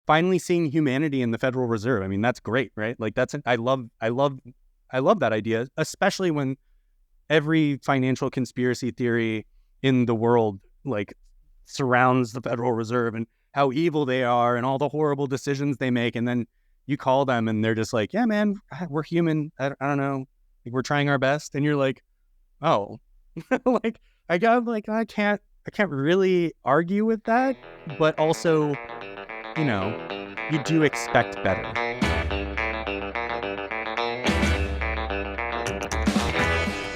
finally seeing humanity in the Federal Reserve. I mean, that's great, right? Like I love that idea, especially when every financial conspiracy theory in the world like surrounds the Federal Reserve and how evil they are and all the horrible decisions they make. And then you call them and they're just like, yeah, man, we're human. I don't know. We're trying our best. And you're like, oh, like I can't really argue with that, but also, you do expect better.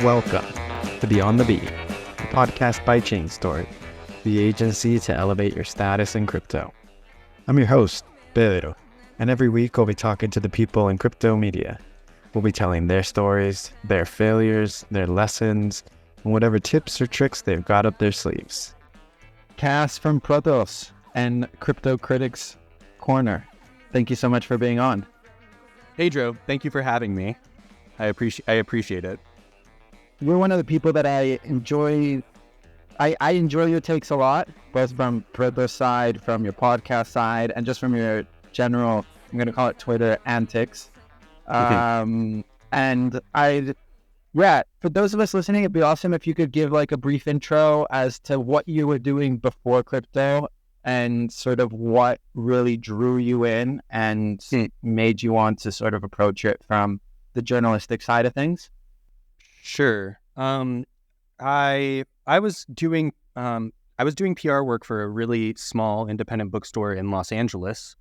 Welcome to Beyond the Beat, a podcast by Chain Store, the agency to elevate your status in crypto. I'm your host, Pedro, and every week I'll be talking to the people in crypto media. We'll be telling their stories, their failures, their lessons, and whatever tips or tricks they've got up their sleeves. Cass from Protos and Crypto Critics Corner, thank you so much for being on. Pedro, thank you for having me. I appreciate it. You're one of the people that I enjoy. I enjoy your takes a lot, both from Protos side, from your podcast side, and just from your general, I'm going to call it Twitter antics. And for those of us listening, it'd be awesome if you could give like a brief intro as to what you were doing before crypto and sort of what really drew you in and made you want to sort of approach it from the journalistic side of things. Sure. I was doing PR work for a really small independent bookstore in Los Angeles.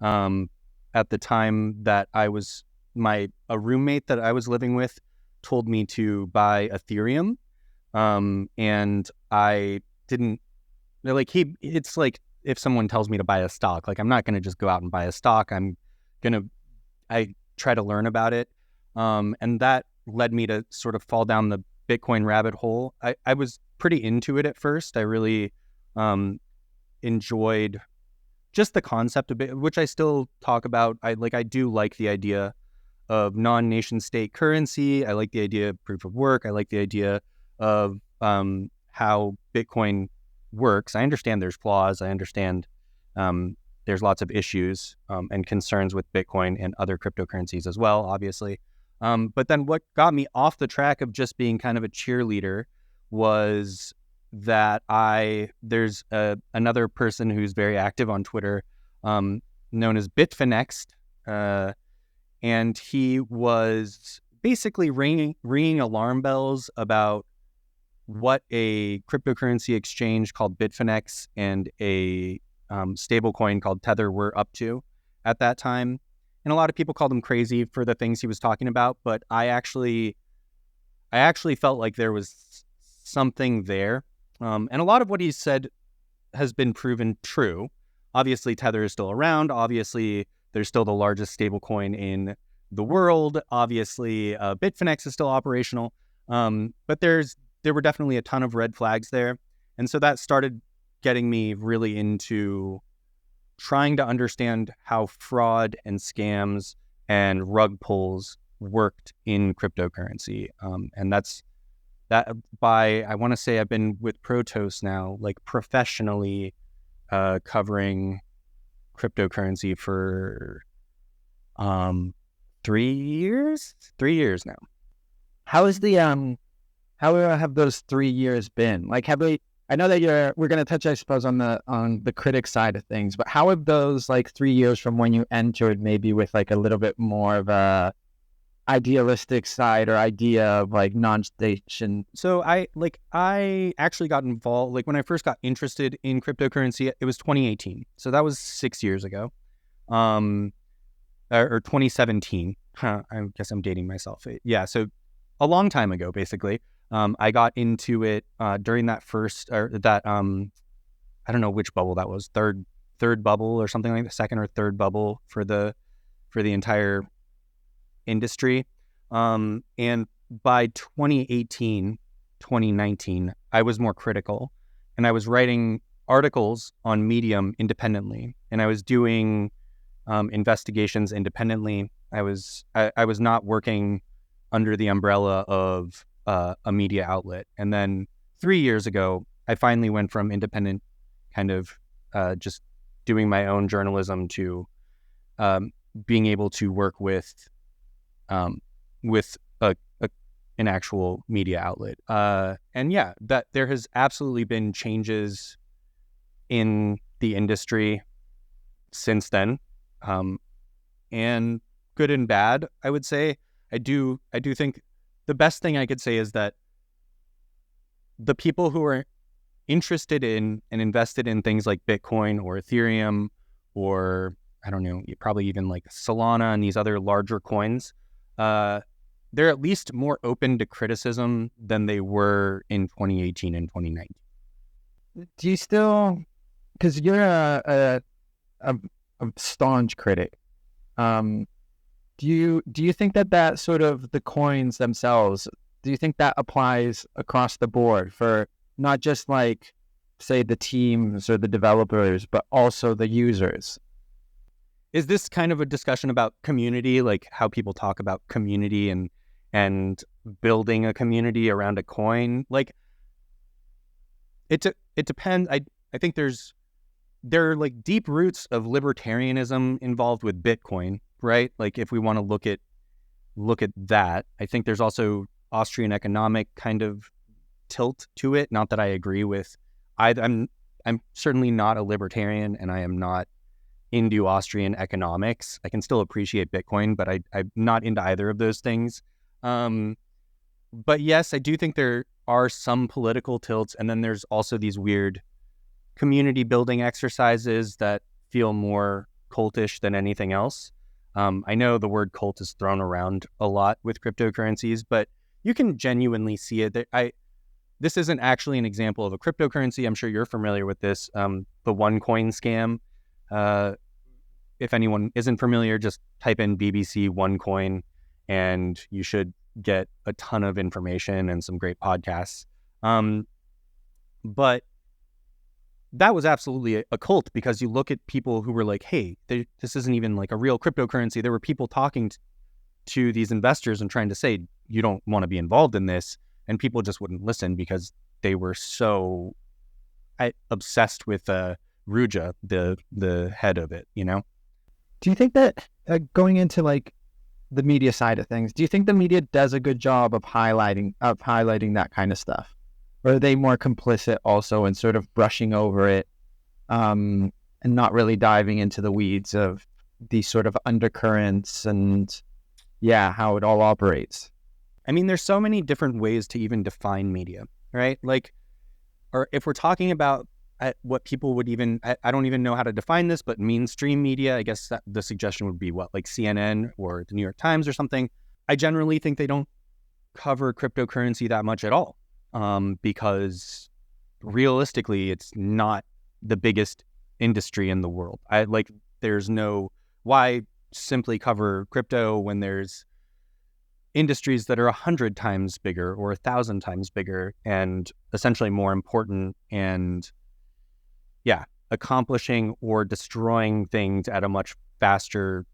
At the time that a roommate that I was living with told me to buy Ethereum. And I didn't it's like if someone tells me to buy a stock, like I'm not going to just go out and buy a stock. I try to learn about it. And that led me to sort of fall down the Bitcoin rabbit hole. I was pretty into it at first. I really enjoyed just the concept of it, which I still talk about. I do like the idea of non-nation state currency. I like the idea of proof of work. I like the idea of how Bitcoin works. I understand there's flaws. I understand there's lots of issues and concerns with Bitcoin and other cryptocurrencies as well, obviously. But then what got me off the track of just being kind of a cheerleader was that there's another person who's very active on Twitter known as Bitfinex'ed, and he was basically ringing alarm bells about what a cryptocurrency exchange called Bitfinex and a stablecoin called Tether were up to at that time. And a lot of people called him crazy for the things he was talking about, but I actually felt like there was something there. And a lot of what he said has been proven true. Obviously, Tether is still around. Obviously, there's still the largest stablecoin in the world. Obviously, Bitfinex is still operational. But there were definitely a ton of red flags there. And so that started getting me really into trying to understand how fraud and scams and rug pulls worked in cryptocurrency. And I want to say I've been with Protos now, like professionally covering cryptocurrency for 3 years now. How have those 3 years been? Like, I know that we're going to touch, I suppose, on the critic side of things, but how have those like 3 years from when you entered, maybe with like a little bit more of a idealistic side or idea of like non-station? So I actually got involved, like when I first got interested in cryptocurrency, it was 2018. So that was 6 years ago, or 2017. I guess I'm dating myself. Yeah. So a long time ago, basically. I got into it during that I don't know which bubble that was, third bubble or something like the second or third bubble for the entire industry. And by 2018, 2019, I was more critical, and I was writing articles on Medium independently, and I was doing investigations independently. I was not working under the umbrella of a media outlet. And then 3 years ago, I finally went from independent kind of just doing my own journalism to being able to work with an actual media outlet. And yeah, that there has absolutely been changes in the industry since then, and good and bad, I would say. I do think the best thing I could say is that the people who are interested in and invested in things like Bitcoin or Ethereum, or I don't know, probably even like Solana and these other larger coins, they're at least more open to criticism than they were in 2018 and 2019. Do you still, because you're a staunch critic, do you think that sort of the coins themselves, do you think that applies across the board for not just like, say, the teams or the developers, but also the users? Is this kind of a discussion about community, like how people talk about community and building a community around a coin? Like, it depends. I think there are like deep roots of libertarianism involved with Bitcoin, right? Like if we want to look at that, I think there's also Austrian economic kind of tilt to it. Not that I agree with either. I'm certainly not a libertarian, and I am not into Austrian economics. I can still appreciate Bitcoin, but I'm not into either of those things. But yes, I do think there are some political tilts, and then there's also these weird community building exercises that feel more cultish than anything else. I know the word cult is thrown around a lot with cryptocurrencies, but you can genuinely see it. This isn't actually an example of a cryptocurrency. I'm sure you're familiar with this, the OneCoin scam. If anyone isn't familiar, just type in BBC OneCoin and you should get a ton of information and some great podcasts. But that was absolutely a cult, because you look at people who were like, hey, this isn't even like a real cryptocurrency. There were people talking to these investors and trying to say, you don't want to be involved in this. And people just wouldn't listen because they were so obsessed with Ruja, the head of it, you know? Do you think that going into like the media side of things, do you think the media does a good job of highlighting that kind of stuff? Or are they more complicit also in sort of brushing over it, and not really diving into the weeds of these sort of undercurrents and how it all operates? I mean, there's so many different ways to even define media, right? Like, or if we're talking about what people would even, I don't even know how to define this, but mainstream media, I guess that the suggestion would be what, like CNN or the New York Times or something. I generally think they don't cover cryptocurrency that much at all, because realistically, it's not the biggest industry in the world. Why simply cover crypto when there's industries that are 100 times bigger or 1,000 times bigger and essentially more important and accomplishing or destroying things at a much faster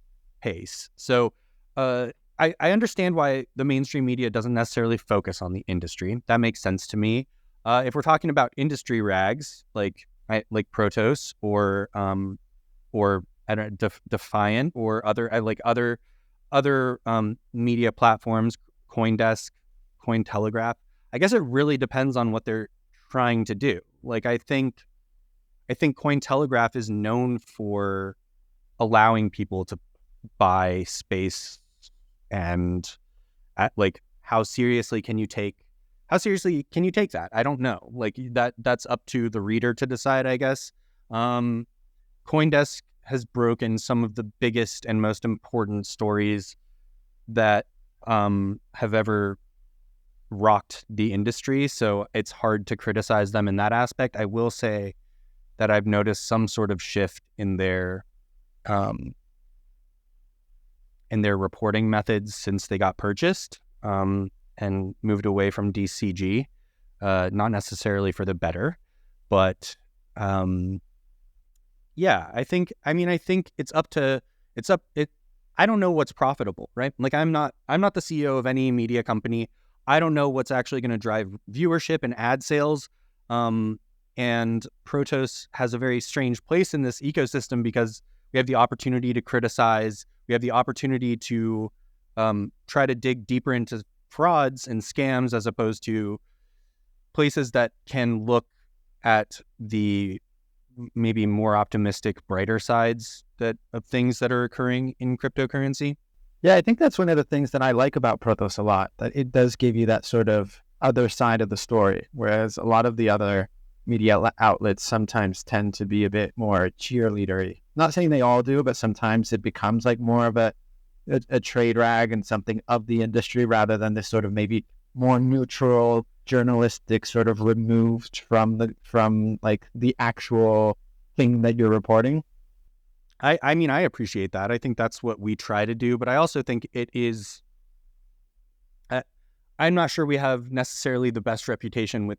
pace. So I understand why the mainstream media doesn't necessarily focus on the industry. That makes sense to me. If we're talking about industry rags like Protos or Defiant or other media platforms, CoinDesk, Cointelegraph, I guess it really depends on what they're trying to do. Like I think Cointelegraph is known for allowing people to buy space, and how seriously can you take that? I don't know. Like that's up to the reader to decide, I guess. CoinDesk has broken some of the biggest and most important stories that have ever rocked the industry, so it's hard to criticize them in that aspect. I will say that I've noticed some sort of shift in their reporting methods since they got purchased and moved away from DCG, not necessarily for the better, but I think I don't know what's profitable, right? Like I'm not the CEO of any media company. I don't know what's actually going to drive viewership and ad sales. And Protos has a very strange place in this ecosystem because we have the opportunity to criticize, we have the opportunity to try to dig deeper into frauds and scams, as opposed to places that can look at the maybe more optimistic, brighter sides of things that are occurring in cryptocurrency. Yeah, I think that's one of the things that I like about Protos a lot, that it does give you that sort of other side of the story, whereas a lot of the other media outlets sometimes tend to be a bit more cheerleadery. Not saying they all do, but sometimes it becomes like more of a trade rag and something of the industry rather than this sort of maybe more neutral journalistic sort of removed from the actual thing that you're reporting. I mean, I appreciate that. I think that's what we try to do, but I also think it is. I'm not sure we have necessarily the best reputation with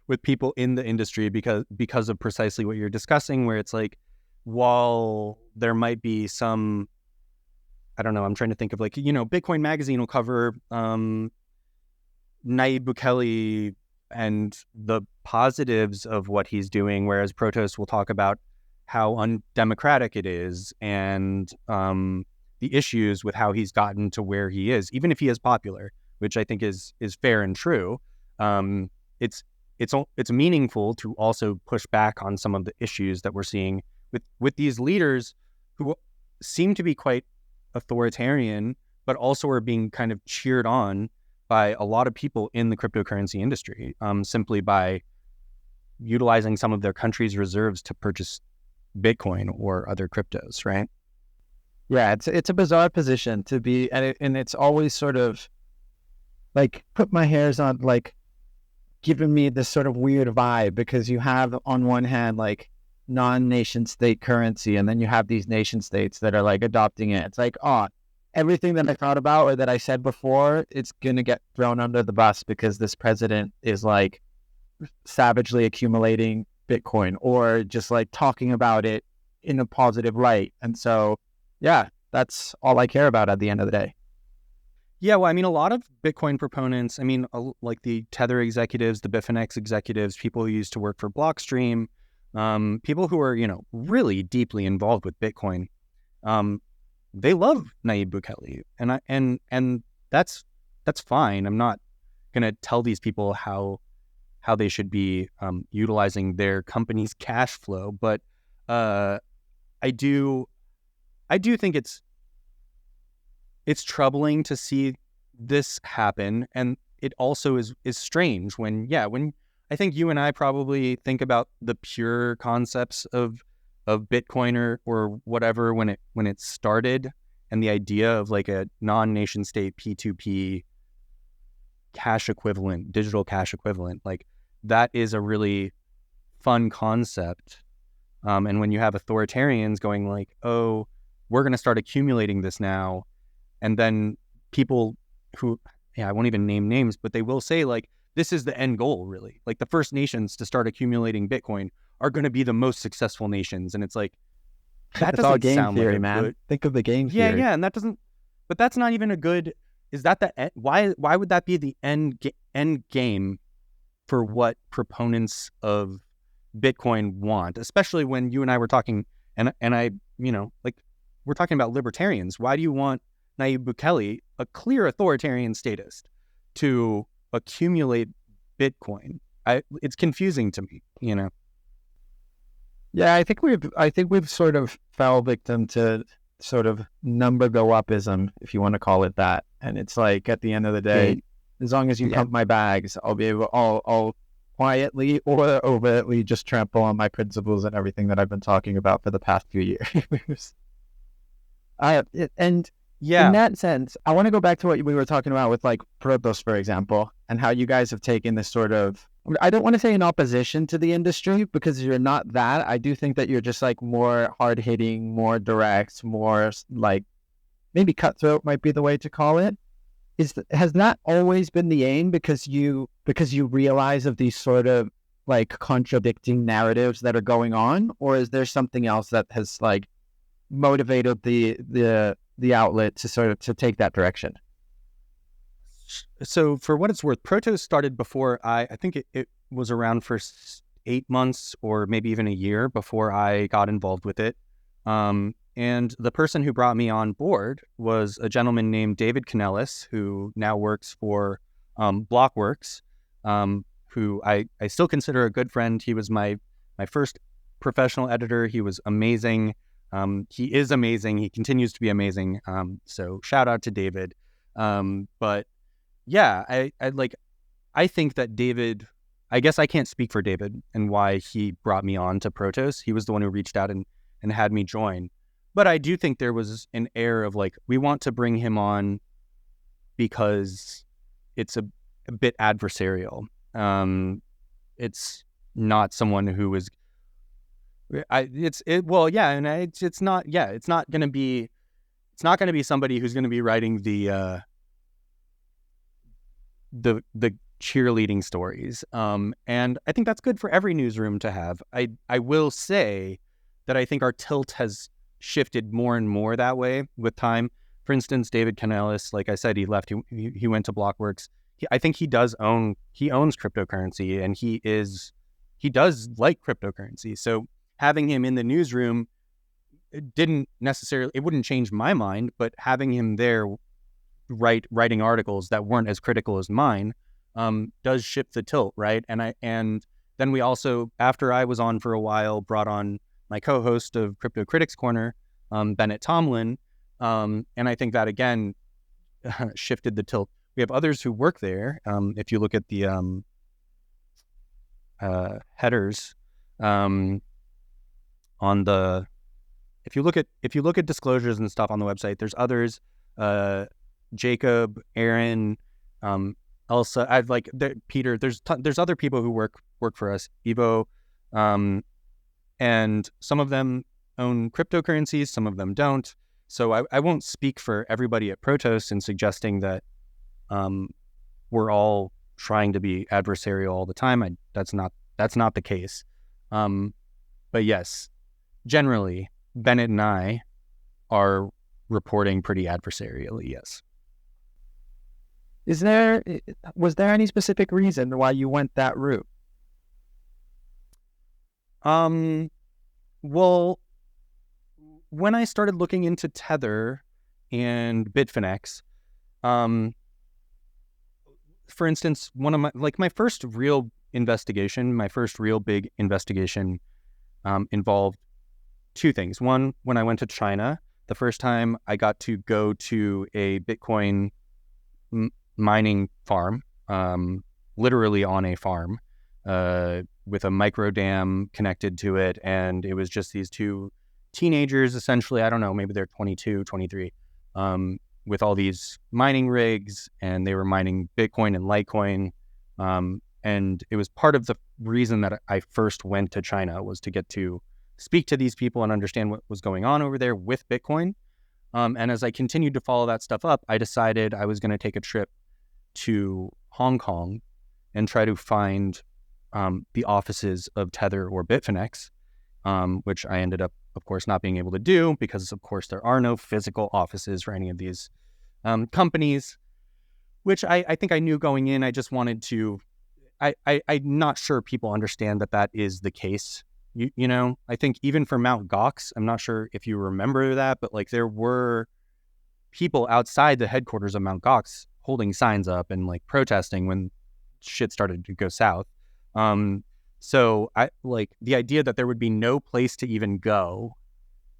with people in the industry because of precisely what you're discussing, where it's like, while there might be some, I don't know, I'm trying to think of like, Bitcoin Magazine will cover Nayib Bukele and the positives of what he's doing, whereas Protos will talk about how undemocratic it is and the issues with how he's gotten to where he is, even if he is popular, which I think is fair and true. It's meaningful to also push back on some of the issues that we're seeing with these leaders who seem to be quite authoritarian, but also are being kind of cheered on by a lot of people in the cryptocurrency industry, simply by utilizing some of their country's reserves to purchase Bitcoin or other cryptos, right? Yeah, it's a bizarre position to be, and it's always sort of like put my hairs on, like giving me this sort of weird vibe, because you have on one hand like non-nation state currency, and then you have these nation states that are like adopting it. It's like, oh, everything that I thought about or that I said before, it's gonna get thrown under the bus because this president is like savagely accumulating Bitcoin or just like talking about it in a positive light. And so, yeah, that's all I care about at the end of the day. Yeah, well, I mean, a lot of Bitcoin proponents, I mean, like the Tether executives, the Bitfinex executives, people who used to work for Blockstream, people who are, really deeply involved with Bitcoin, they love Nayib Bukele, and that's fine. I'm not gonna tell these people how they should be utilizing their company's cash flow, but I do think it's troubling to see this happen, and it also is strange when I think you and I probably think about the pure concepts of Bitcoin or whatever when it started, and the idea of like a non-nation state P2P cash equivalent, digital cash equivalent, like that is a really fun concept. And when you have authoritarians going like, oh, we're going to start accumulating this now, and then people who, I won't even name names, but they will say like, this is the end goal, really. Like the first nations to start accumulating Bitcoin are going to be the most successful nations. And it's like, that It's all doesn't game sound theory, like a man. good... Think of the game Yeah, theory. yeah. And but that's not even a good, is that why would that be the end game for what proponents of Bitcoin want, especially when you and I were talking, and I, like we're talking about libertarians. Why do you want Nayib Bukele, a clear authoritarian statist, to accumulate Bitcoin? It's confusing to me, Yeah, I think we've sort of fell victim to sort of number go upism, if you want to call it that. And it's like at the end of the day, as long as you pump my bags, I'll quietly or overtly just trample on my principles and everything that I've been talking about for the past few years. And in that sense, I want to go back to what we were talking about with like Protos, for example, and how you guys have taken this sort of, I don't want to say in opposition to the industry, because you're not that. I do think that you're just like more hard hitting, more direct, more like maybe cutthroat might be the way to call it. Has that always been the aim because you realize of these sort of like contradicting narratives that are going on, or is there something else that has like motivated the outlet to sort of to take that direction? So for what it's worth, Protos started before I think it was around for 8 months or maybe even a year before I got involved with it. And the person who brought me on board was a gentleman named David Canellis, who now works for Blockworks, who I still consider a good friend. He was my first professional editor. He was amazing. He is amazing. He continues to be amazing. So shout out to David. But yeah, I think that David, I guess I can't speak for David and why he brought me on to Protos. He was the one who reached out and had me join. But I do think there was an air of like, we want to bring him on because it's a bit adversarial. It's not someone who is, it's not going to be, somebody who's going to be writing the cheerleading stories. And I think that's good for every newsroom to have. I will say that I think our tilt has shifted more and more that way with time. For instance, David Canellis, like I said, he left. He went to Blockworks. I think he owns cryptocurrency, and he does like cryptocurrency. So having him in the newsroom, it wouldn't change my mind, but having him there writing articles that weren't as critical as mine does shift the tilt, right? And then we also, after I was on for a while, brought on my co-host of Crypto Critics Corner, Bennett Tomlin, and I think that again shifted the tilt. We have others who work there. If you look at the headers on the, if you look at disclosures and stuff on the website, there's others. Jacob, Aaron, Elsa. Peter. There's other people who work for us. Evo, and some of them own cryptocurrencies, some of them don't. So I won't speak for everybody at Protos in suggesting that we're all trying to be adversarial all the time. That's not the case. But yes, generally, Bennett and I are reporting pretty adversarially, yes. Was there any specific reason why you went that route? Well, when I started looking into Tether and Bitfinex, for instance, one of my first real big investigation, involved two things. One, when I went to China, the first time I got to go to a Bitcoin mining farm, literally on a farm, with a micro dam connected to it. And it was just these two teenagers, essentially, I don't know, maybe they're 22, 23, with all these mining rigs, and they were mining Bitcoin and Litecoin. And it was part of the reason that I first went to China, was to get to speak to these people and understand what was going on over there with Bitcoin. And as I continued to follow that stuff up, I decided I was going to take a trip to Hong Kong and try to find the offices of Tether or Bitfinex, which I ended up, of course, not being able to do because, of course, there are no physical offices for any of these companies, which I think I knew going in. I just wanted to, I'm not sure people understand that is the case. You know, I think even for Mt. Gox, I'm not sure if you remember that, but like there were people outside the headquarters of Mt. Gox holding signs up and like protesting when shit started to go south. So I like the idea that there would be no place to even go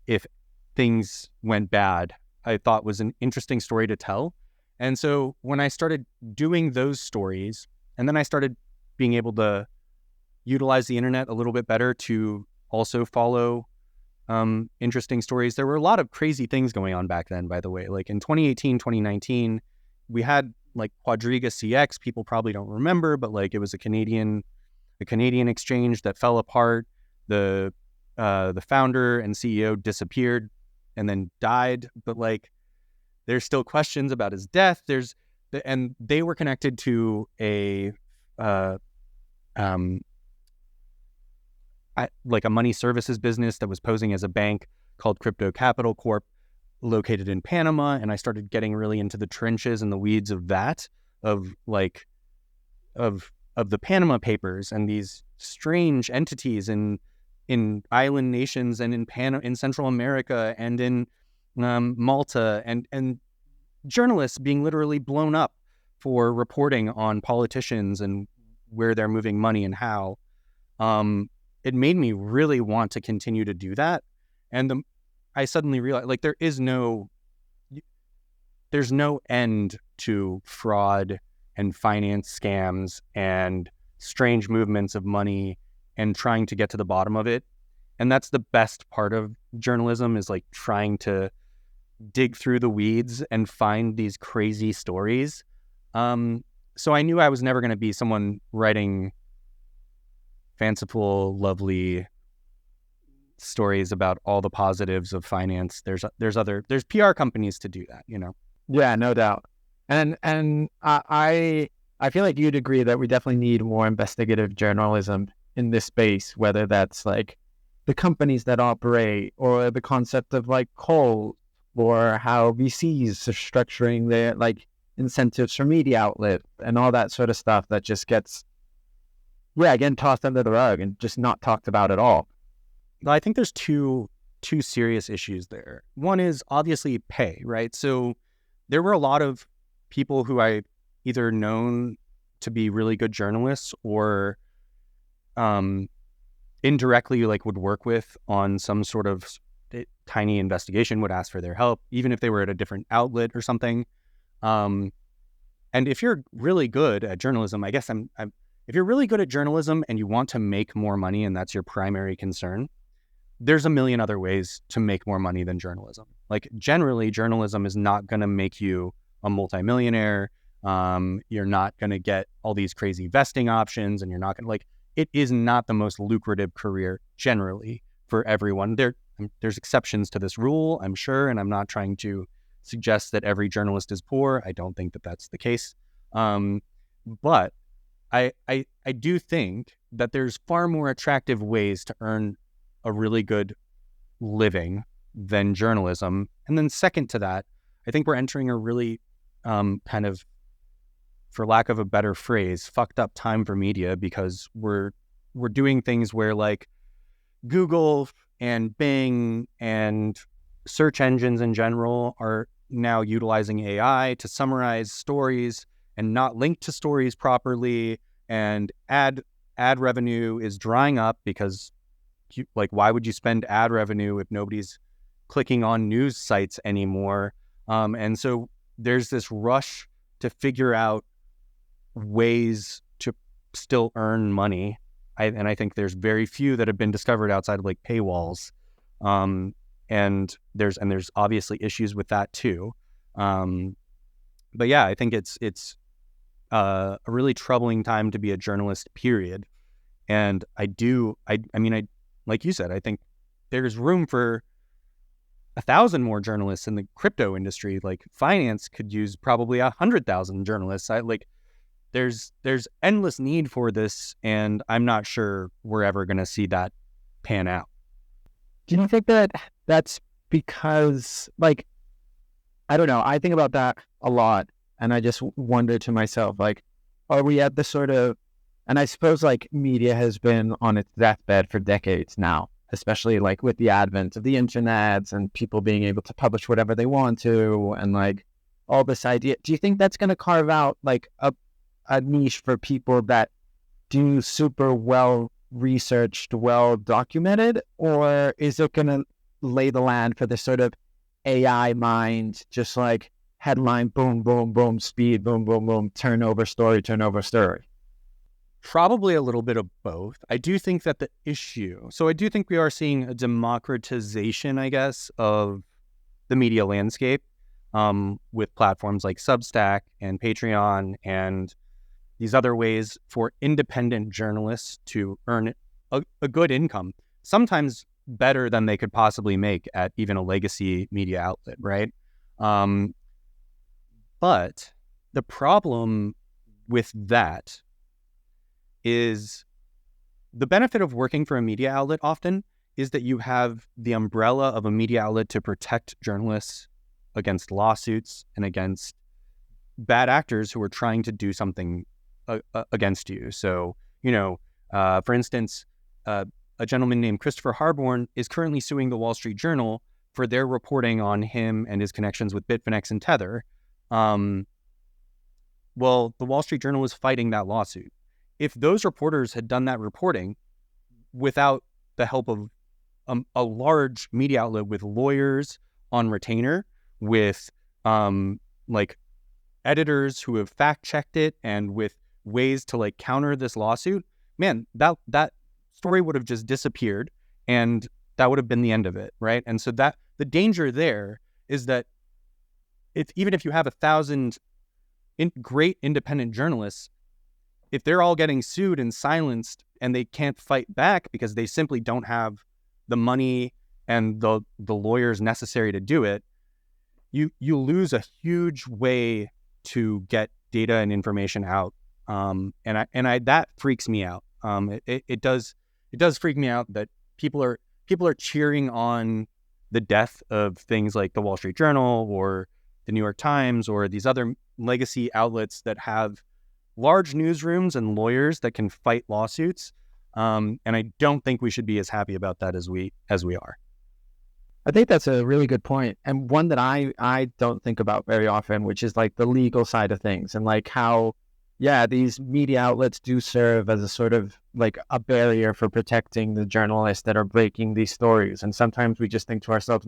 if things went bad, I thought was an interesting story to tell. And so when I started doing those stories, and then I started being able to utilize the internet a little bit better to also follow interesting stories. There were a lot of crazy things going on back then, by the way. Like in 2018, 2019, we had like Quadriga CX. People probably don't remember, but like it was a Canadian exchange that fell apart. The founder and CEO disappeared and then died, but like there's still questions about his death. And they were connected to a like a money services business that was posing as a bank called Crypto Capital Corp, located in Panama. And I started getting really into the trenches and the weeds of that, of the Panama Papers and these strange entities in island nations and in Central America and in Malta and journalists being literally blown up for reporting on politicians and where they're moving money and how. It made me really want to continue to do that. And I suddenly realized, like, there's no end to fraud and finance scams and strange movements of money and trying to get to the bottom of it. And that's the best part of journalism, is like trying to dig through the weeds and find these crazy stories. So I knew I was never going to be someone writing fanciful, lovely stories about all the positives of finance. There's PR companies to do that, you know? Yeah, no doubt. And I feel like you'd agree that we definitely need more investigative journalism in this space, whether that's like the companies that operate or the concept of like coal or how VCs are structuring their like incentives for media outlets and all that sort of stuff that just gets, again, tossed under the rug and just not talked about at all. I think there's two serious issues there. One is obviously pay, right? So there were a lot of people who I either known to be really good journalists or indirectly like would work with on some sort of tiny investigation, would ask for their help, even if they were at a different outlet or something. And if you're really good at journalism, I guess if you're really good at journalism and you want to make more money and that's your primary concern, there's a million other ways to make more money than journalism. Like generally, journalism is not going to make you a multimillionaire. You're not going to get all these crazy vesting options, and you're not going to it is not the most lucrative career generally for everyone. There's exceptions to this rule, I'm sure, and I'm not trying to suggest that every journalist is poor. I don't think that that's the case. But I do think that there's far more attractive ways to earn a really good living than journalism. And then second to that, I think we're entering a really kind of, for lack of a better phrase, fucked up time for media, because we're doing things where like Google and Bing and search engines in general are now utilizing AI to summarize stories and not link to stories properly, and ad revenue is drying up because why would you spend ad revenue if nobody's clicking on news sites anymore? And so there's this rush to figure out ways to still earn money. And I think there's very few that have been discovered outside of like paywalls. And there's obviously issues with that too. But yeah, I think it's a really troubling time to be a journalist, period. And I mean, like you said, I think there's room for 1,000 more journalists in the crypto industry. Like finance could use probably 100,000 journalists. There's endless need for this, and I'm not sure we're ever going to see that pan out. Do you think that that's because, like, I don't know, I think about that a lot, and I just wonder to myself, like, are we at the sort of, and I suppose like media has been on its deathbed for decades now, especially like with the advent of the internet and people being able to publish whatever they want to, and like all this idea. Do you think that's going to carve out like a niche for people that do super well researched, well documented, or is it going to lay the land for this sort of AI mind, just like headline, boom, boom, boom, speed, boom, boom, boom, turnover story? Probably a little bit of both. I do think that so I do think we are seeing a democratization, I guess, of the media landscape, with platforms like Substack and Patreon and these other ways for independent journalists to earn a good income, sometimes better than they could possibly make at even a legacy media outlet, right? But the problem with that is the benefit of working for a media outlet often is that you have the umbrella of a media outlet to protect journalists against lawsuits and against bad actors who are trying to do something against you. So, for instance, a gentleman named Christopher Harborn is currently suing the Wall Street Journal for their reporting on him and his connections with Bitfinex and Tether. Well, the Wall Street Journal is fighting that lawsuit. If those reporters had done that reporting without the help of a large media outlet with lawyers on retainer, with editors who have fact-checked it, and with ways to counter this lawsuit, man, that story would have just disappeared, and that would have been the end of it, right? And so that the danger there is that even if you have 1,000 great independent journalists, if they're all getting sued and silenced and they can't fight back because they simply don't have the money and the lawyers necessary to do it, you lose a huge way to get data and information out. And that freaks me out. It does freak me out that people are cheering on the death of things like the Wall Street Journal or the New York Times or these other legacy outlets that have large newsrooms and lawyers that can fight lawsuits. And I don't think we should be as happy about that as we are. I think that's a really good point, and one that I don't think about very often, which is the legal side of things, and how, these media outlets do serve as a sort of a barrier for protecting the journalists that are breaking these stories. And sometimes we just think to ourselves,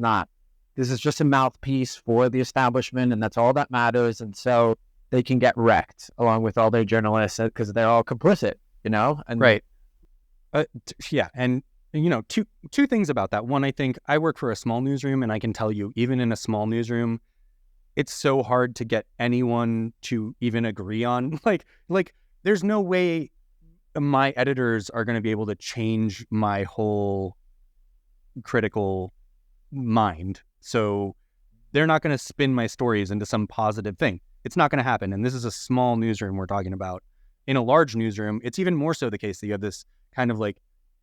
this is just a mouthpiece for the establishment, and that's all that matters. And so they can get wrecked along with all their journalists because they're all complicit, And right. And two things about that. One, I think I work for a small newsroom, and I can tell you, even in a small newsroom, it's so hard to get anyone to even agree on. There's no way my editors are going to be able to change my whole critical mind. So they're not going to spin my stories into some positive thing. It's not going to happen. And this is a small newsroom we're talking about. In a large newsroom, it's even more so the case that you have this kind of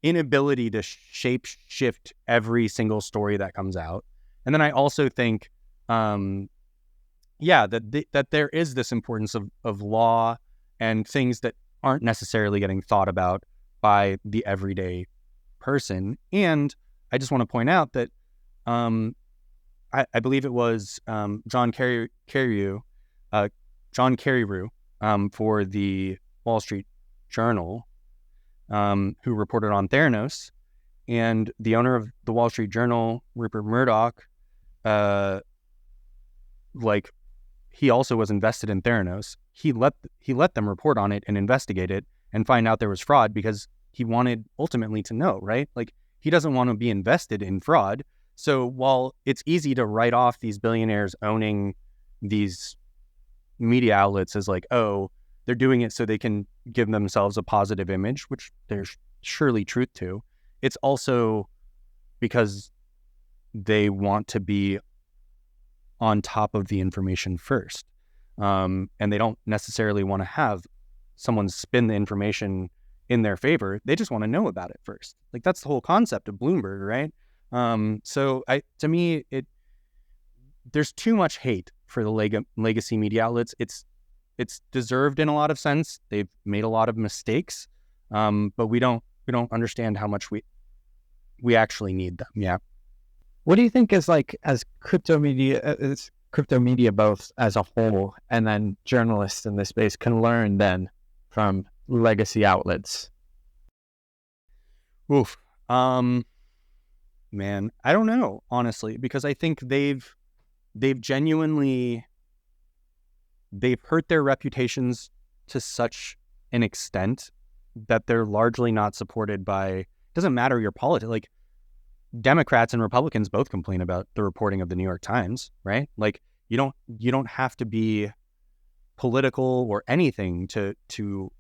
inability to shape shift every single story that comes out. And then I also think, that there is this importance of law and things that aren't necessarily getting thought about by the everyday person. And I just want to point out that I believe it was John Carreyrou for the Wall Street Journal, who reported on Theranos, and the owner of the Wall Street Journal, Rupert Murdoch, he also was invested in Theranos. He let them report on it and investigate it and find out there was fraud because he wanted ultimately to know, right? He doesn't want to be invested in fraud. So while it's easy to write off these billionaires owning these media outlets as they're doing it so they can give themselves a positive image, which there's surely truth to, it's also because they want to be on top of the information first. And they don't necessarily want to have someone spin the information in their favor. They just want to know about it first. That's the whole concept of Bloomberg, right? So to me, there's too much hate for the legacy media outlets. It's deserved in a lot of sense. They've made a lot of mistakes, but we don't understand how much we actually need them. Yeah. What do you think is as crypto media both as a whole and then journalists in this space can learn then from legacy outlets? Oof. Man, I don't know, honestly, because I think they've genuinely hurt their reputations to such an extent that they're largely not supported by, it doesn't matter your politics. Democrats and Republicans both complain about the reporting of the New York Times, right? You don't have to be political or anything to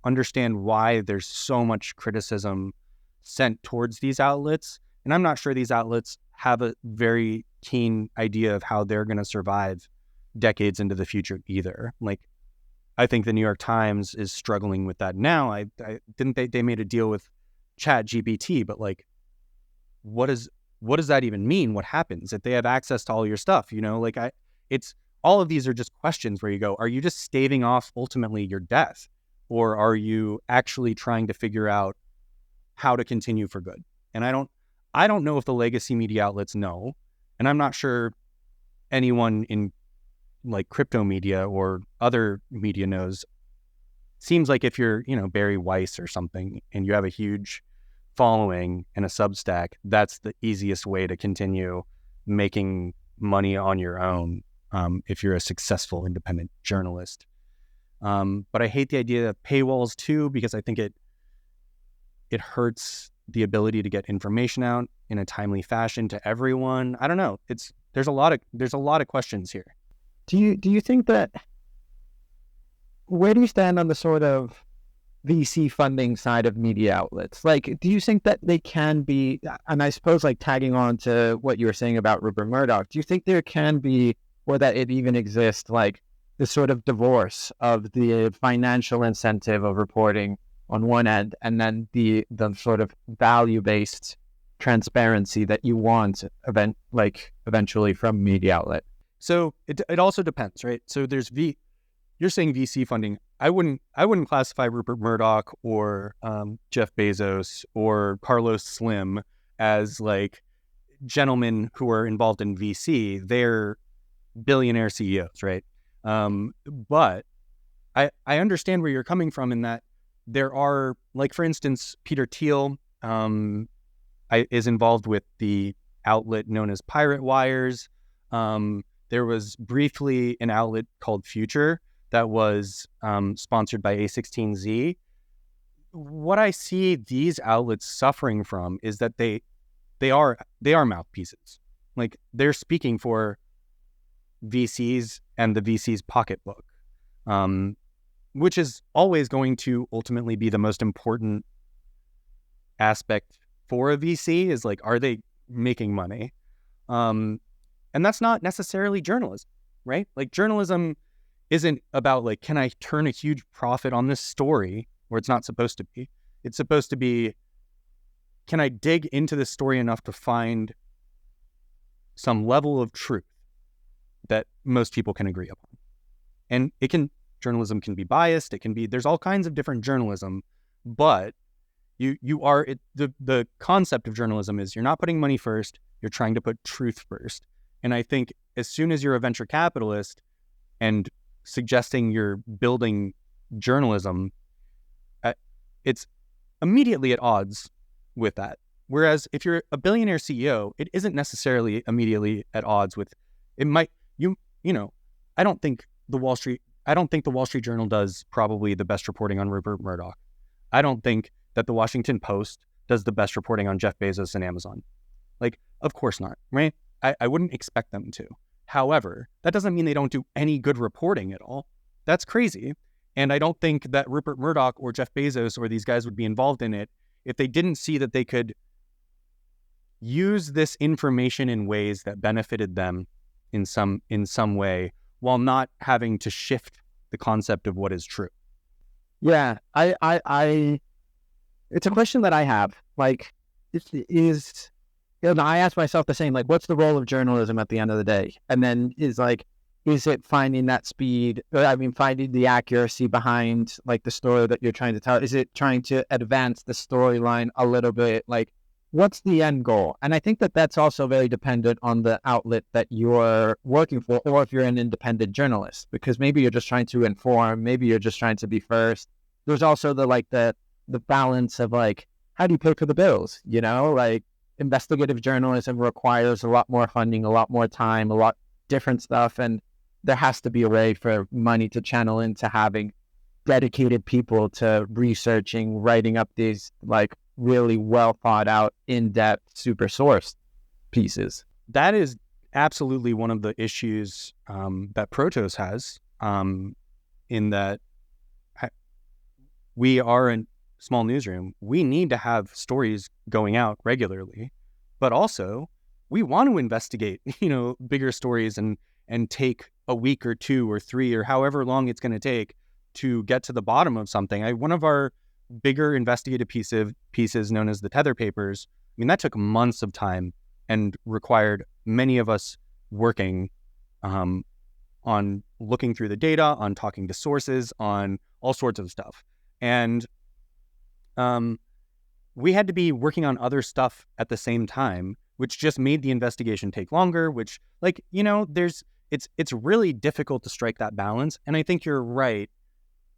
understand why there's so much criticism sent towards these outlets. And I'm not sure these outlets have a very keen idea of how they're going to survive decades into the future either. I think the New York Times is struggling with that now. I didn't they made a deal with ChatGPT, but what does that even mean? What happens if they have access to all your stuff? It's all of these are just questions where you go, are you just staving off ultimately your death? or are you actually trying to figure out how to continue for good? And I don't know if the legacy media outlets know, and I'm not sure anyone in like crypto media or other media knows. Seems like if you're, Barry Weiss or something, and you have a huge following and a Substack, that's the easiest way to continue making money on your own if you're a successful independent journalist. But I hate the idea of paywalls too, because I think it hurts the ability to get information out in a timely fashion to everyone. I don't know. There's a lot of questions here. Do you think that, where do you stand on the sort of VC funding side of media outlets? Like, do you think that they can be, and I suppose like tagging on to what you were saying about Rupert Murdoch, do you think there can be, or that it even exists, like the sort of divorce of the financial incentive of reporting on one end, and then the sort of value-based transparency that you want eventually from media outlet? So it also depends, right? So you're saying VC funding. I wouldn't classify Rupert Murdoch or Jeff Bezos or Carlos Slim as like gentlemen who are involved in VC. They're billionaire CEOs, right? But I understand where you're coming from in that there are, like, for instance, Peter Thiel is involved with the outlet known as Pirate Wires. There was briefly an outlet called Future that was sponsored by A16Z. What I see these outlets suffering from is that they are mouthpieces. Like, they're speaking for VCs and the VC's pocketbook, which is always going to ultimately be the most important aspect for a VC, is like, are they making money? And that's not necessarily journalism, right? Like, journalism isn't about like, can I turn a huge profit on this story, where it's not supposed to be. It's supposed to be, can I dig into this story enough to find some level of truth that most people can agree upon? And journalism can be biased. There's all kinds of different journalism, but the concept of journalism is you're not putting money first, you're trying to put truth first. And I think as soon as you're a venture capitalist and suggesting you're building journalism, it's immediately at odds with that. Whereas if you're a billionaire CEO, it isn't necessarily immediately at odds with. It might, I don't think the Wall Street Journal does probably the best reporting on Rupert Murdoch. I don't think that the Washington Post does the best reporting on Jeff Bezos and Amazon. Like, of course not, right? I wouldn't expect them to. However, that doesn't mean they don't do any good reporting at all. That's crazy. And I don't think that Rupert Murdoch or Jeff Bezos or these guys would be involved in it if they didn't see that they could use this information in ways that benefited them in some way, while not having to shift the concept of what is true. Yeah, it's a question that I have. Like, I ask myself the same, like, what's the role of journalism at the end of the day? And then is it finding that speed? Finding the accuracy behind like the story that you're trying to tell? Is it trying to advance the storyline a little bit? Like, what's the end goal? And I think that that's also very dependent on the outlet that you're working for, or if you're an independent journalist, because maybe you're just trying to inform, maybe you're just trying to be first. There's also the balance of like, how do you pay for the bills? Like, investigative journalism requires a lot more funding, a lot more time, a lot different stuff, and there has to be a way for money to channel into having dedicated people to researching, writing up these like really well thought out, in-depth, super sourced pieces. That is absolutely one of the issues that Protos has, in that we are a small newsroom. We need to have stories going out regularly, but also we want to investigate, bigger stories and take a week or 2 or 3 or however long it's going to take to get to the bottom of something. One of our bigger investigative pieces known as the Tether papers, that took months of time and required many of us working on looking through the data, on talking to sources, on all sorts of stuff. And we had to be working on other stuff at the same time, which just made the investigation take longer, which, like, it's really difficult to strike that balance. And I think you're right.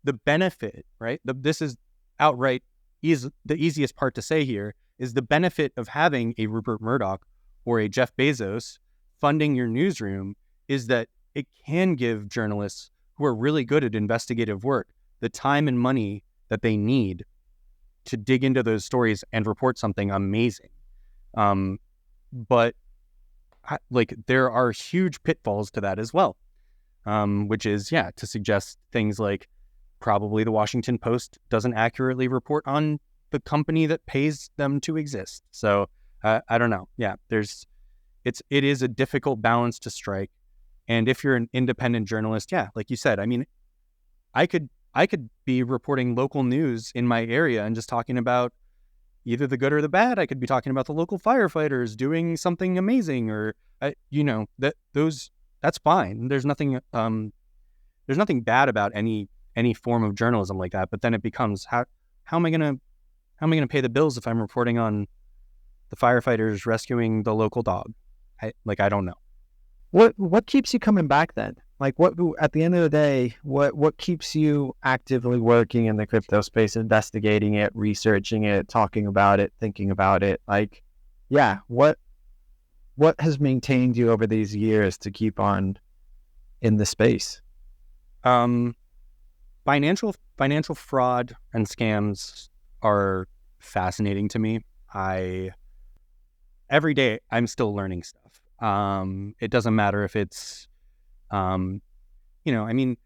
The benefit, right? This is outright is the easiest part to say here, is the benefit of having a Rupert Murdoch or a Jeff Bezos funding your newsroom is that it can give journalists who are really good at investigative work the time and money that they need to dig into those stories and report something amazing. But like, there are huge pitfalls to that as well, which is, to suggest things like probably the Washington Post doesn't accurately report on the company that pays them to exist. So I don't know. Yeah, it is a difficult balance to strike. And if you're an independent journalist, like you said, I mean, I could be reporting local news in my area and just talking about either the good or the bad. I could be talking about the local firefighters doing something amazing, or that's fine. There's nothing bad about any form of journalism like that. But then it becomes, how am I gonna pay the bills if I'm reporting on the firefighters rescuing the local dog? I don't know. What keeps you coming back then? Like, what at the end of the day, what keeps you actively working in the crypto space, investigating it, researching it, talking about it, thinking about it? Like, what has maintained you over these years to keep on in the space? Financial fraud and scams are fascinating to me. Every day I'm still learning stuff. It doesn't matter if it's, I mean,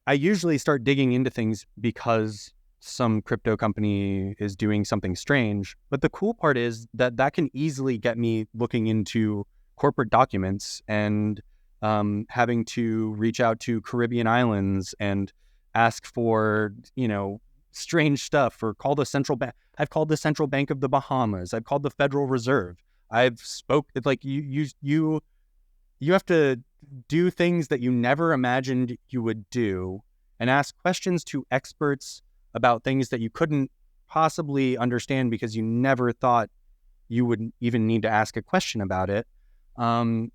I usually start digging into things because some crypto company is doing something strange. But the cool part is that can easily get me looking into corporate documents and having to reach out to Caribbean islands and ask for, strange stuff, or call the central bank. I've called the Central Bank of the Bahamas. I've called the Federal Reserve. It's like you have to do things that you never imagined you would do, and ask questions to experts about things that you couldn't possibly understand because you never thought you would even need to ask a question about it. And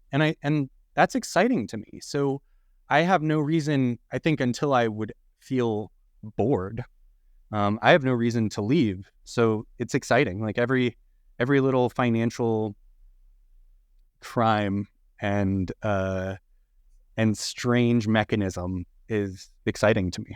that's exciting to me. So I have no reason, I think, until I would feel bored, I have no reason to leave. So it's exciting. Like, every little financial crime and strange mechanism is exciting to me.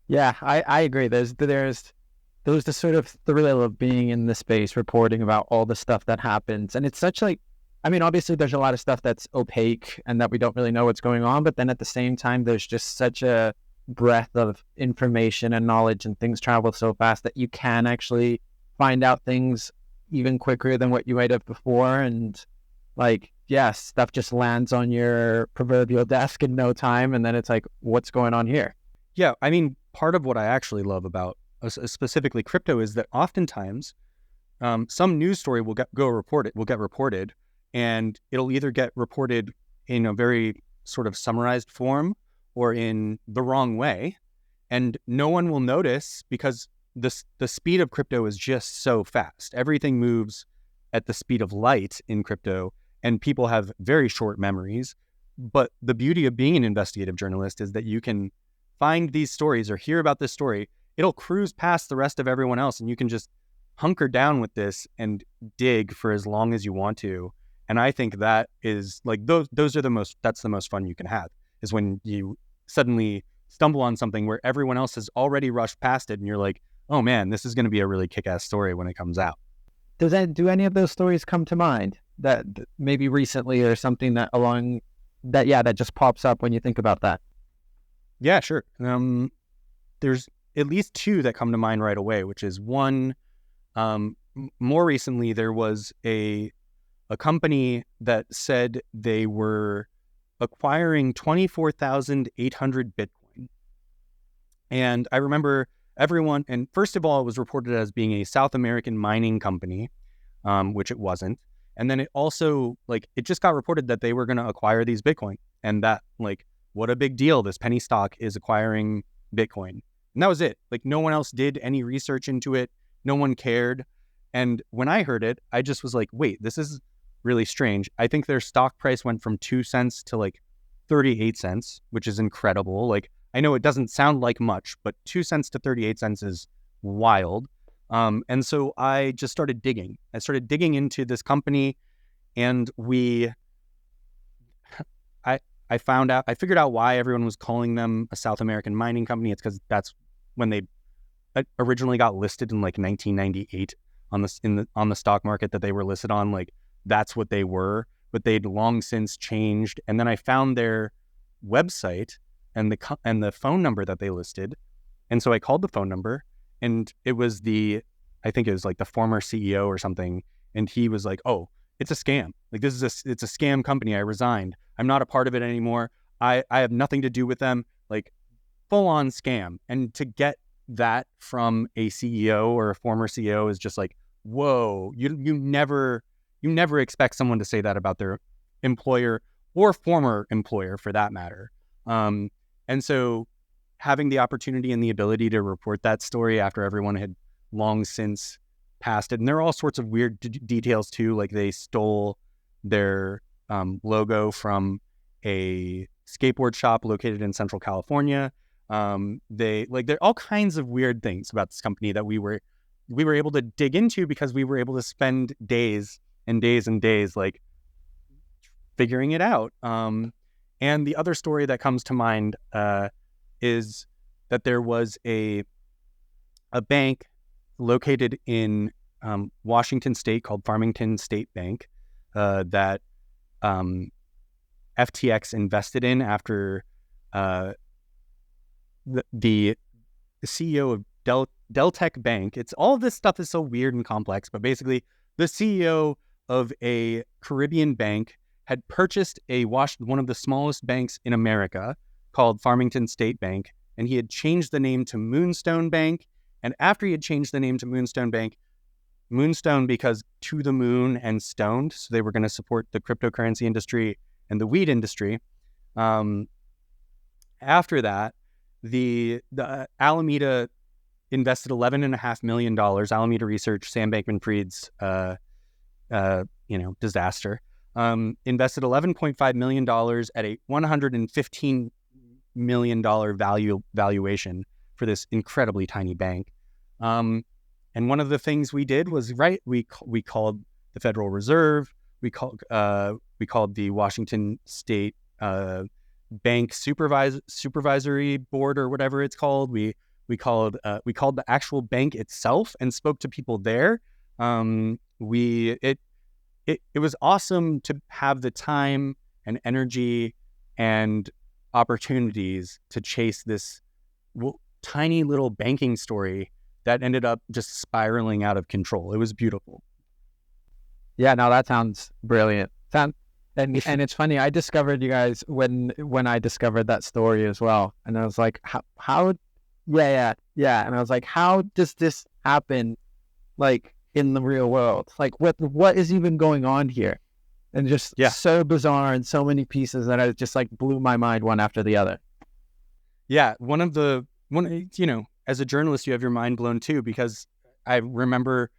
Yeah, I agree. There's the sort of thrill of being in the space, reporting about all the stuff that happens. And it's such like, I mean, obviously there's a lot of stuff that's opaque and that we don't really know what's going on. But then at the same time, there's just such a breadth of information and knowledge, and things travel so fast that you can actually find out things even quicker than what you might have before. And like, stuff just lands on your proverbial desk in no time. And then it's like, what's going on here? Yeah, I mean, part of what I actually love about specifically crypto is that oftentimes some news story will get reported, and it'll either get reported in a very sort of summarized form or in the wrong way, and no one will notice because the speed of crypto is just so fast. Everything moves at the speed of light in crypto, and people have very short memories. But the beauty of being an investigative journalist is that you can find these stories or hear about this story. It'll cruise past the rest of everyone else, and you can just hunker down with this and dig for as long as you want to. And I think that is like, that's the most fun you can have, is when you suddenly stumble on something where everyone else has already rushed past it, and you're like, oh man, this is going to be a really kick-ass story when it comes out. Do any of those stories come to mind that maybe recently, or something that just pops up when you think about that? Yeah, sure. There's at least two that come to mind right away, which is one, more recently, there was a company that said they were acquiring 24,800 Bitcoin. And I remember everyone, and first of all, it was reported as being a South American mining company, which it wasn't. And then it also, it just got reported that they were going to acquire these Bitcoin, and that, what a big deal. This penny stock is acquiring Bitcoin. And that was it. Like no one else did any research into it. No one cared. And when I heard it, I just was like, wait, this is really strange. I think their stock price went from 2 cents to like 38 cents, which is incredible. Like I know it doesn't sound like much, but 2 cents to 38 cents is wild. And so I just started digging. I started digging into this company, and I figured out why everyone was calling them a South American mining company. It's because that's when they originally got listed in like 1998 on the stock market that they were listed on. Like that's what they were, but they'd long since changed. And then I found their website and the phone number that they listed, and so I called the phone number, and it was I think it was like the former CEO or something, and he was like, "Oh, it's a scam. Like it's a scam company. I resigned. I'm not a part of it anymore. I have nothing to do with them." Like full on scam. And to get that from a CEO or a former CEO is just like, whoa, you never expect someone to say that about their employer or former employer for that matter. And so having the opportunity and the ability to report that story after everyone had long since passed it, and there are all sorts of weird details too, like they stole their logo from a skateboard shop located in Central California. There are all kinds of weird things about this company that we were able to dig into because we were able to spend days and days and days like figuring it out. And the other story that comes to mind is that there was a bank located in Washington State called Farmington State Bank that FTX invested in after the CEO of Deltec Bank. It's all of this stuff is so weird and complex, but basically the CEO of a Caribbean bank had purchased one of the smallest banks in America called Farmington State Bank, and he had changed the name to Moonstone Bank. And after he had changed the name to Moonstone Bank, Moonstone because to the moon and stoned, so they were going to support the cryptocurrency industry and the weed industry. After that, the Alameda invested $11.5 million. Alameda Research, Sam Bankman-Fried's disaster, invested $11.5 million at a $115 million valuation for this incredibly tiny bank. And one of the things we did was we called the Federal Reserve, we called the Washington State Bank Supervisory Board or whatever it's called. We called the actual bank itself and spoke to people there. It was awesome to have the time and energy and opportunities to chase this tiny little banking story that ended up just spiraling out of control. It was beautiful. Yeah, no, that sounds brilliant. And it's funny, I discovered you guys when I discovered that story as well. And I was like, how yeah. And I was like, how does this happen like in the real world? Like what is even going on here? And just so bizarre and so many pieces that I just like blew my mind one after the other. Yeah, as a journalist, you have your mind blown too, because I remember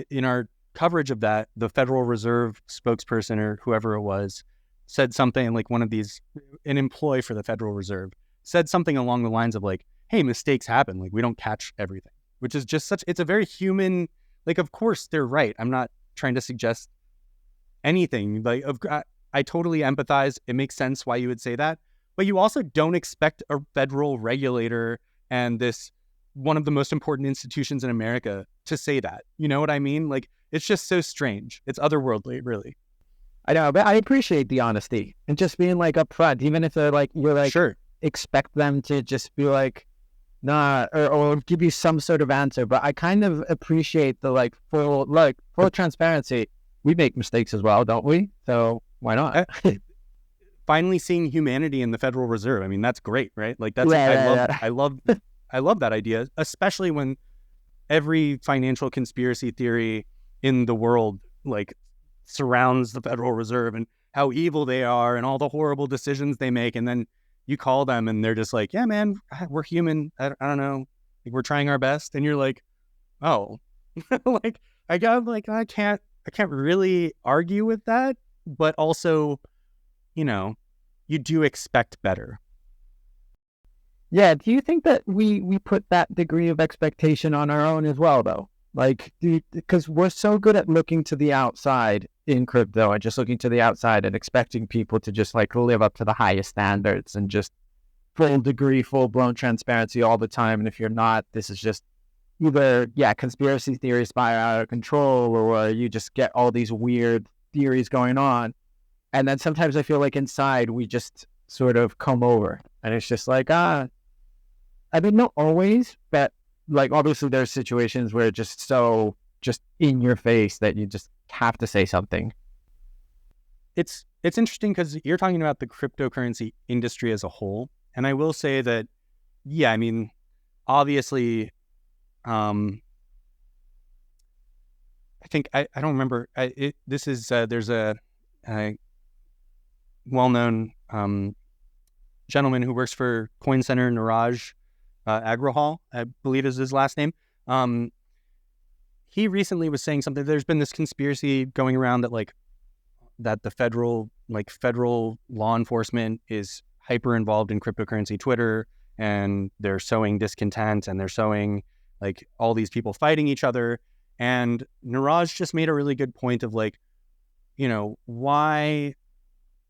in our coverage of that, the Federal Reserve spokesperson or whoever it was said something like an employee for the Federal Reserve said something along the lines of like, hey, mistakes happen. Like we don't catch everything, which is just it's a very human, like, of course they're right. I'm not trying to suggest anything. Like I totally empathize. It makes sense why you would say that, but you also don't expect a federal regulator and one of the most important institutions in America to say that. You know what I mean? Like, it's just so strange. It's otherworldly, really. I know, but I appreciate the honesty and just being like upfront, even if they're like, you're like, sure, expect them to just be like, nah, or give you some sort of answer. But I kind of appreciate the full transparency. We make mistakes as well, don't we? So why not? Finally seeing humanity in the Federal Reserve. I mean, that's great, right? Like I love that idea, especially when every financial conspiracy theory in the world like surrounds the Federal Reserve and how evil they are and all the horrible decisions they make. And then you call them and they're just like, yeah, man, we're human. I don't know. Like, we're trying our best. And you're like, oh, like I can't really argue with that, but also, you do expect better. Yeah. Do you think that we put that degree of expectation on our own as well, though? Like, because we're so good at looking to the outside in crypto and just looking to the outside and expecting people to just like live up to the highest standards and just full blown transparency all the time. And if you're not, this is just either, conspiracy theories spiral out of control, or you just get all these weird theories going on. And then sometimes I feel like inside we just sort of come over and it's just like, I mean, not always, but like obviously there's situations where it's just so just in your face that you just have to say something. It's interesting because you're talking about the cryptocurrency industry as a whole. And I will say that, yeah, I mean, obviously, I think I don't remember. There's a well-known gentleman who works for Coin Center, Niraj Agrawal, I believe is his last name. He recently was saying something. There's been this conspiracy going around that the federal law enforcement is hyper involved in cryptocurrency Twitter, and they're sowing discontent, and they're sowing like all these people fighting each other. And Niraj just made a really good point of why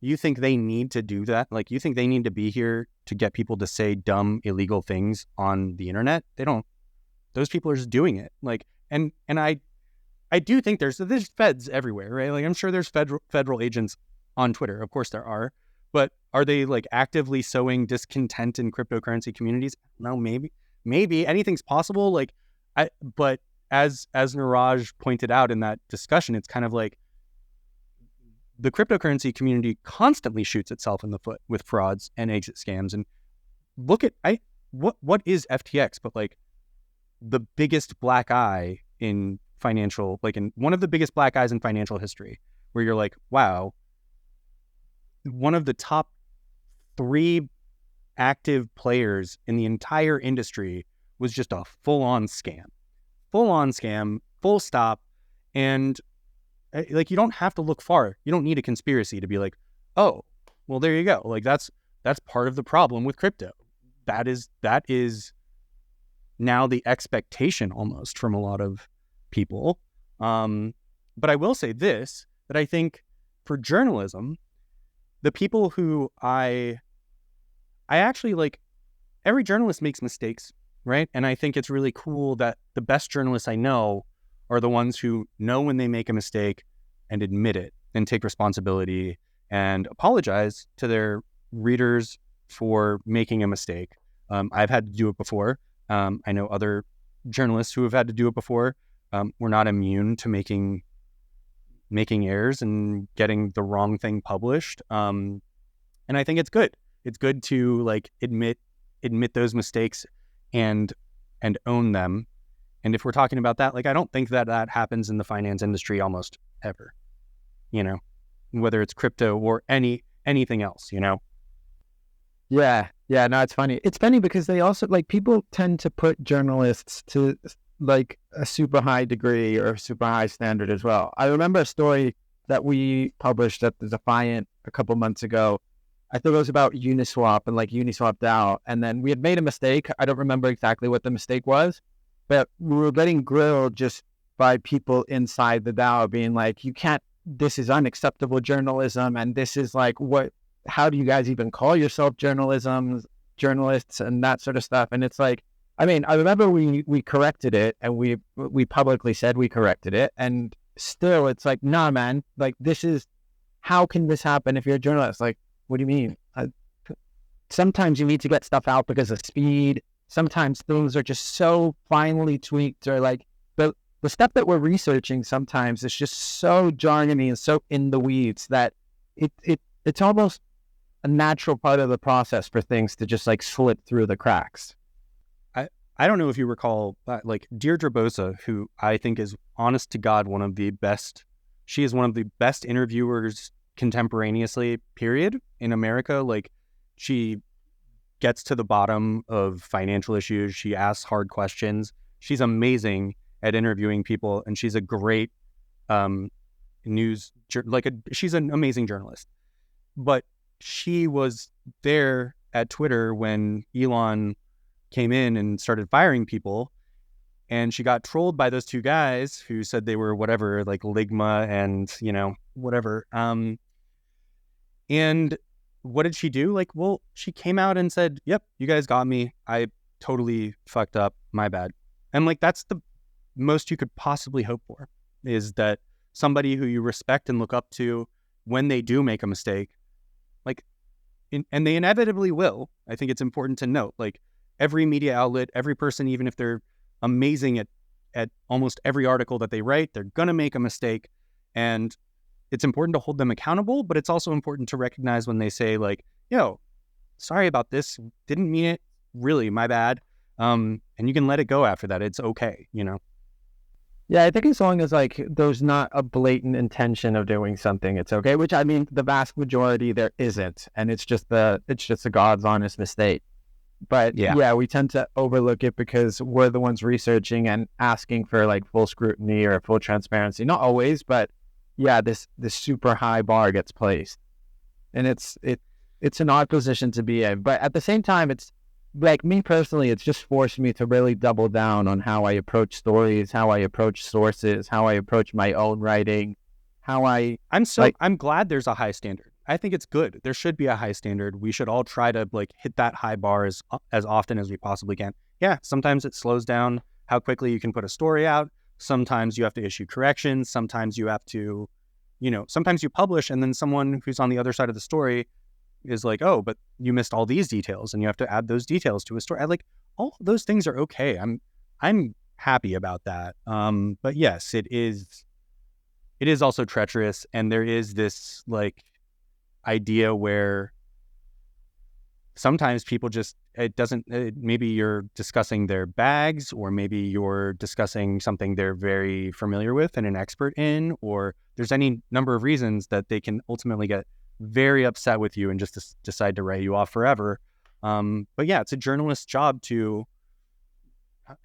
you think they need to do that. Like, you think they need to be here to get people to say dumb, illegal things on the internet? They don't. Those people are just doing it. Like, and I do think there's feds everywhere, right? Like, I'm sure there's federal agents on Twitter. Of course there are. But are they like actively sowing discontent in cryptocurrency communities? No, maybe anything's possible. But as Niraj pointed out in that discussion, it's kind of like the cryptocurrency community constantly shoots itself in the foot with frauds and exit scams. And look at what is FTX, but like the biggest black eye in financial, like in one of the biggest black eyes in financial history, where you're like, wow, one of the top 3 active players in the entire industry was just a full-on scam, full stop. And like, you don't have to look far. You don't need a conspiracy to be like, oh, well, there you go. Like, that's part of the problem with crypto. That is now the expectation almost from a lot of people. But I will say this, that I think for journalism, the people who I actually like, every journalist makes mistakes, right? And I think it's really cool that the best journalists I know are the ones who know when they make a mistake and admit it and take responsibility and apologize to their readers for making a mistake. I've had to do it before. I know other journalists who have had to do it before. We're not immune to making errors and getting the wrong thing published. And I think it's good. It's good to like admit those mistakes and own them. And if we're talking about that, like, I don't think that happens in the finance industry almost ever, whether it's crypto or anything else, Yeah. No, it's funny. It's funny because they also like, people tend to put journalists to like a super high degree or super high standard as well. I remember a story that we published at the Defiant a couple months ago. I think it was about Uniswap and like Uniswap DAO. And then we had made a mistake. I don't remember exactly what the mistake was, but we were getting grilled just by people inside the DAO being like, this is unacceptable journalism. And this is like, how do you guys even call yourself journalists and that sort of stuff? And it's like, I mean, I remember we corrected it, and we publicly said we corrected it. And still it's like, nah, man, like, how can this happen if you're a journalist? Like, what do you mean? Sometimes you need to get stuff out because of speed. Sometimes things are just so finely tweaked, or like the stuff that we're researching sometimes is just so jargony and so in the weeds that it's almost a natural part of the process for things to just like slip through the cracks. I don't know if you recall, like Deirdre Bosa, who I think is, honest to God, one of the best. She is one of the best interviewers contemporaneously, period, in America. Like, she gets to the bottom of financial issues. She asks hard questions. She's amazing at interviewing people, and she's a great she's an amazing journalist. But she was there at Twitter when Elon came in and started firing people, and she got trolled by those two guys who said they were whatever, like Ligma and, whatever. And what did she do? Like, well, she came out and said, yep, you guys got me. I totally fucked up. My bad. And like, that's the most you could possibly hope for, is that somebody who you respect and look up to, when they do make a mistake, like, and they inevitably will. I think it's important to note, like, every media outlet, every person, even if they're amazing at almost every article that they write, they're going to make a mistake. And it's important to hold them accountable, but it's also important to recognize when they say, like, yo, sorry about this, didn't mean it, really, my bad. And you can let it go after that. It's okay, Yeah, I think as long as like there's not a blatant intention of doing something, it's okay. Which, I mean, the vast majority there isn't, and it's just the God's honest mistake. But yeah, we tend to overlook it because we're the ones researching and asking for like full scrutiny or full transparency. Not always, but yeah, this super high bar gets placed, and it's an odd position to be in. But at the same time, it's like, me personally, it's just forced me to really double down on how I approach stories, how I approach sources, how I approach my own writing, I'm glad there's a high standard. I think it's good. There should be a high standard. We should all try to like hit that high bar as often as we possibly can. Yeah, sometimes it slows down how quickly you can put a story out. Sometimes you have to issue corrections. Sometimes you have to, sometimes you publish and then someone who's on the other side of the story is like, oh, but you missed all these details and you have to add those details to a story. All of those things are okay. I'm happy about that. But yes, it is also treacherous. And there is this like idea where sometimes people just, maybe you're discussing their bags, or maybe you're discussing something they're very familiar with and an expert in, or there's any number of reasons that they can ultimately get very upset with you and just decide to write you off forever. But yeah, it's a journalist's job to,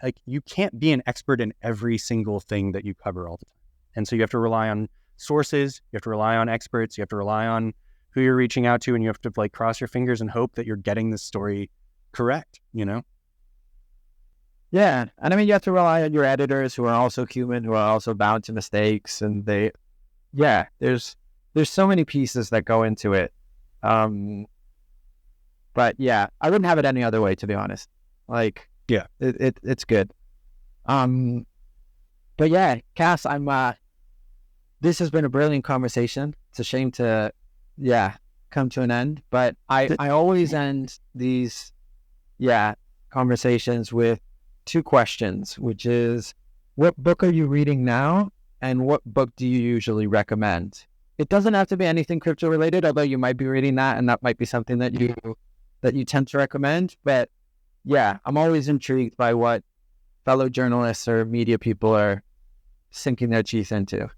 like, you can't be an expert in every single thing that you cover all the time. And so you have to rely on sources, you have to rely on experts, you have to rely on who you're reaching out to, and you have to like cross your fingers and hope that you're getting the story correct, Yeah. And I mean, you have to rely on your editors, who are also human, who are also bound to mistakes. And there's so many pieces that go into it. But yeah, I wouldn't have it any other way, to be honest. Like, yeah, it's good. But yeah, Cass, this has been a brilliant conversation. It's a shame to, come to an end, but I always end these, conversations with two questions, which is, what book are you reading now? And what book do you usually recommend? It doesn't have to be anything crypto related, although you might be reading that and that might be something that you tend to recommend. But yeah, I'm always intrigued by what fellow journalists or media people are sinking their teeth into.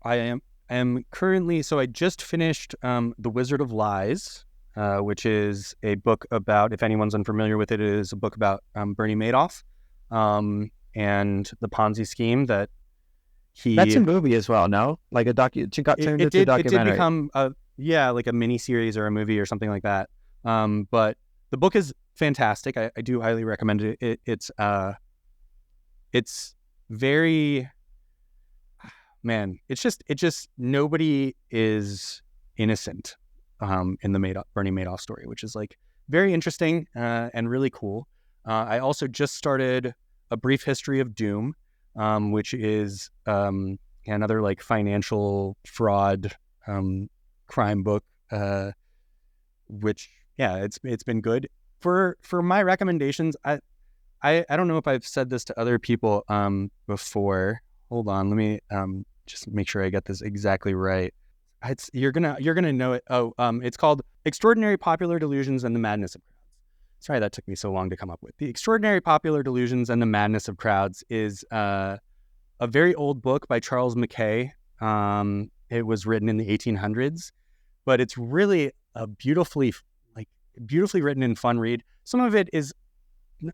I am currently, so I just finished The Wizard of Lies, which is a book about, if anyone's unfamiliar with it, it is a book about Bernie Madoff and the Ponzi scheme that That's a movie as well, no? Like it got turned into a documentary. It did become like a mini series or a movie or something like that. But the book is fantastic. I do highly recommend it. It's very, man, it's just nobody is innocent in the Bernie Madoff story, which is like very interesting and really cool. I also just started A Brief History of Doom, which is another like financial fraud crime book, which it's been good. For my recommendations, I don't know if I've said this to other people before. Hold on, let me just make sure I get this exactly right. You're gonna know it. It's called Extraordinary Popular Delusions and the Madness of Crowds. Sorry that took me so long to come up with. The Extraordinary Popular Delusions and the Madness of Crowds is a very old book by Charles Mackay. It was written in the 1800s, but it's really a beautifully, like, beautifully written and fun read. Some of it is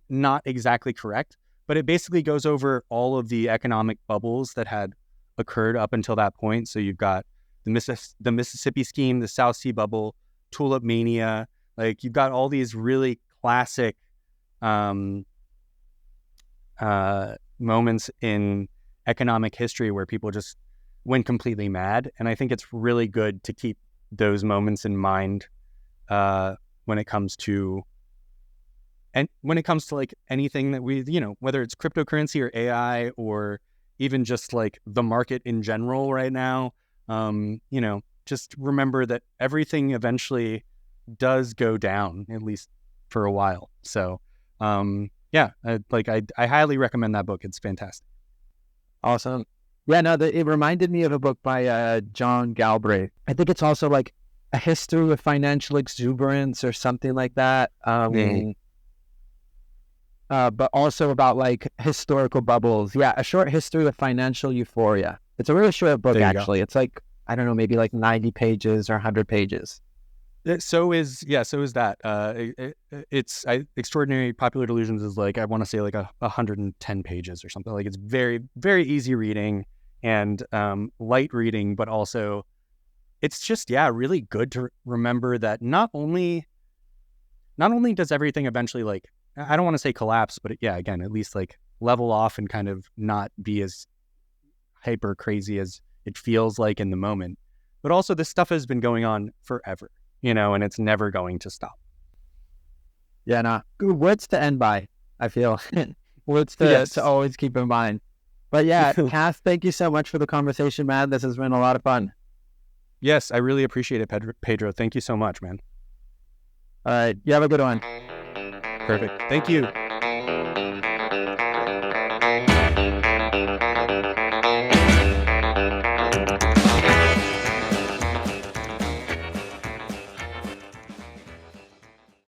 not exactly correct, but it basically goes over all of the economic bubbles that had occurred up until that point. So you've got the Mississippi scheme, the South Sea bubble, tulip mania. Like you've got all these really classic moments in economic history where people just went completely mad. And I think it's really good to keep those moments in mind when it comes to like anything that we, whether it's cryptocurrency or AI or even just like the market in general right now, just remember that everything eventually does go down, at least for a while. So, I highly recommend that book. It's fantastic. Awesome. Yeah, no, it reminded me of a book by John Galbraith. I think it's also like A History of Financial Exuberance or something like that. But also about like historical bubbles. Yeah, A Short History of Financial Euphoria. It's a really short book, actually. It's like, I don't know, maybe like 90 pages or 100 pages. So is that. It's Extraordinary Popular Delusions is like, I want to say like 110 pages or something. Like it's very, very easy reading and light reading, but also it's just, really good to remember that not only does everything eventually, like, I don't want to say collapse, but again, at least like level off and kind of not be as hyper crazy as it feels like in the moment. But also this stuff has been going on forever, and it's never going to stop. Yeah, no, good words to end by, I feel. Words to always keep in mind. But yeah, Cass, thank you so much for the conversation, man. This has been a lot of fun. Yes, I really appreciate it, Pedro. Thank you so much, man. All right, you have a good one. Perfect. Thank you.